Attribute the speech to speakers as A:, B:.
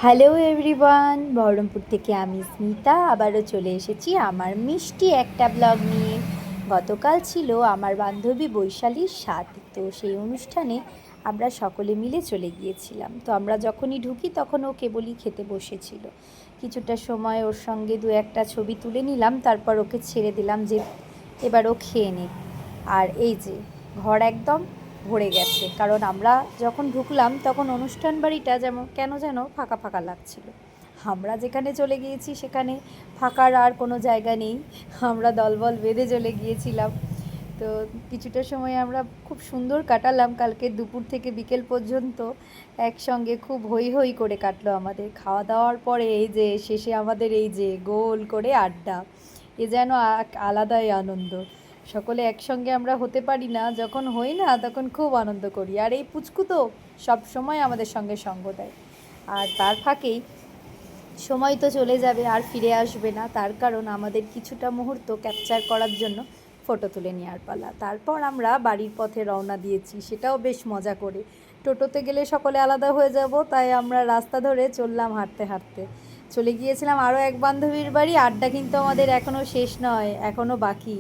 A: Hello everyone, Baharampur থেকে আমি স্মিতা আবারও চলে এসেছি আমার মিষ্টি একটা ব্লগ নিয়ে। গতকাল ছিল আমার বান্ধবী বৈশালীর স্বাদ, তো সেই অনুষ্ঠানে আমরা সকলে মিলে চলে গিয়েছিলাম। তো আমরা যখনই ঢুকি তখন ও কেবলই খেতে বসেছিল। কিছুটা সময় ওর সঙ্গে দু একটা ছবি তুলে নিলাম, তারপর ওকে ছেড়ে দিলাম যে এবার ও খেয়ে নিক। আর এই যে ঘর একদম ভরে গেছে, কারণ আমরা যখন ঢুকলাম তখন অনুষ্ঠান বাড়িটা যেন ফাঁকা ফাঁকা লাগছিল। আমরা যেখানে চলে গিয়েছি সেখানে ফাঁকার আর কোনো জায়গা নেই, আমরা দলবল বেঁধে চলে গিয়েছিলাম। তো কিছুটা সময় আমরা খুব সুন্দর কাটালাম, কালকে দুপুর থেকে বিকেল পর্যন্ত একসঙ্গে খুব হই হই করে কাটলো আমাদের। খাওয়া দাওয়ার পরে এই যে শেষে আমাদের এই যে গোল করে আড্ডা, এ যেন এক আলাদাই আনন্দ। সকলে একসঙ্গে আমরা হতে পারি না, যখন হই না তখন খুব আনন্দ করি। আর এই পুচকু তো সব সময় আমাদের সঙ্গে সঙ্গ দেয়। আর তার ফাঁকেই সময় তো চলে যাবে আর ফিরে আসবে না, তার কারণ আমাদের কিছুটা মুহূর্ত ক্যাপচার করার জন্য ফটো তুলে নেওয়ার পালা। তারপর আমরা বাড়ির পথে রওনা দিয়েছি, সেটাও বেশ মজা করে। টোটোতে গেলে সকলে আলাদা হয়ে যাব, তাই আমরা রাস্তা ধরে চললাম হাঁটতে হাঁটতে। চলে গিয়েছিলাম আরও এক বান্ধবীর বাড়ি। আড্ডা কিন্তু আমাদের এখনও শেষ নয়, এখনও বাকি।